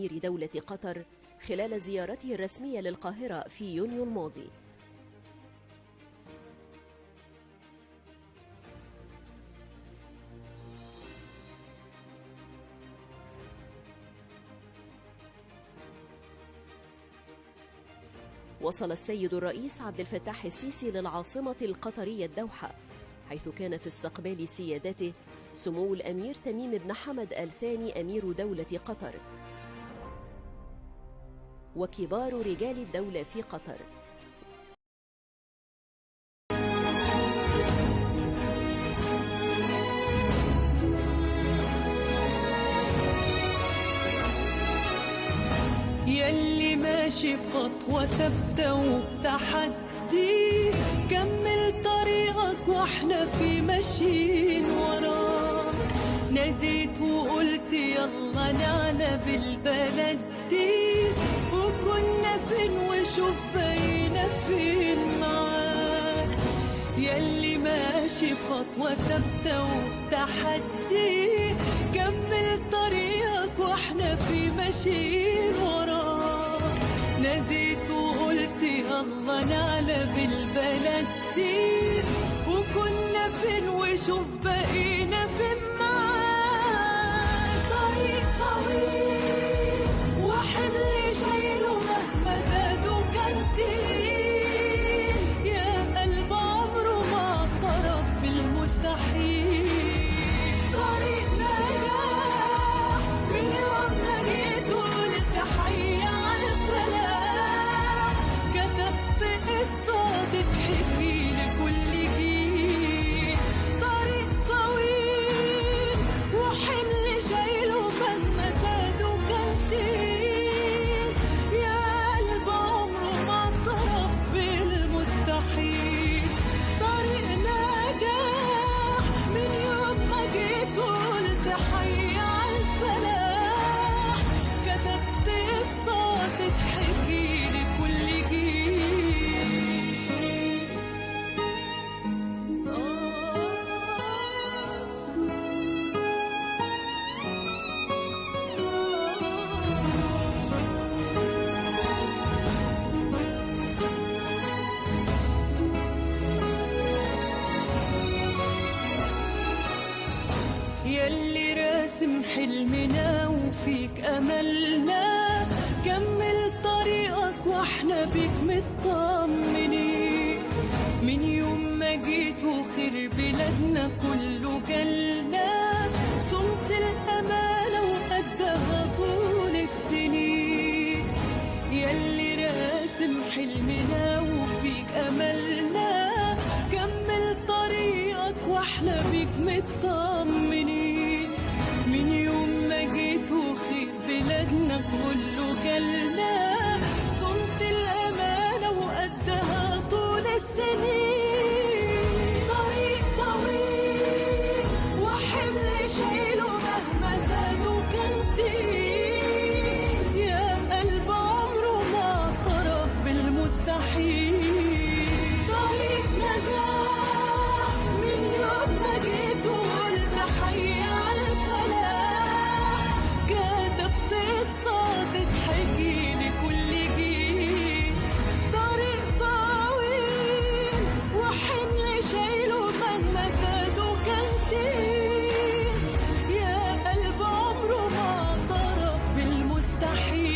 أمير دولة قطر خلال زيارته الرسمية للقاهرة في يونيو الماضي. وصل السيد الرئيس عبد الفتاح السيسي للعاصمة القطرية الدوحة، حيث كان في استقبال سيادته سمو الأمير تميم بن حمد آل ثاني أمير دولة قطر وكبار رجال الدولة في قطر. يلي ماشي بخطوة ثابتة وبتحدي، كمل طريقك واحنا في ماشيين وراك. ناديت وقلت يلا نعلى بالبلد دي، وكنا فين وشوف بقينا فين معاك. يلي ماشي بخطوة ثابتة وبتحدي، كمل طريقك واحنا في ماشيين وراك. ناديت وقلت يلا نعلى بالبلد دي، وكنا فين وشوف بقينا فين معاك. طريق طويل وحمل شايله مهما زادوا كان تقيل، يا قلب عمره ما اعترف بالمستحيل. طريق نجاح من يوم ما جيت وقلت حي على الفلاح، كتبت قصة تتحكي لكل جيل. طريق طويل وحمل شايله مهما زادوا كان تقيل، يا قلب عمره ما اعترف بالمستحيل. طريق نجاح من يوم ما جيت وقلت حي على الفلاح، كتبت قصة تتحكي لكل جيل. يلي راسم حلمنا وفيك أملنا، كمل طريقك واحنا بيك مطمنين. من يوم ما جيت وخير بلادنا كله جالنا، صمت الأمانة وقدها طول السنين. يلي راسم حلمنا وفيك أملنا، كمل طريقك واحنا بيك مطمنين. من يوم ما جيت وخير بلادنا كله جالنا، صمت الأمانة وقدها طول السنين. طريق طويل وحمل شايله مهما زادوا كان تقيل، يا قلب عمره ما اعترف بالمستحيل. طريق نجاح من يوم ما جيت وقلت حي على الفلاح، كتبت قصة تتحكي لكل جيل. طريق طويل وحمل شايله مهما زادوا كان تقيل، يا قلب عمره ما اعترف بالمستحيل.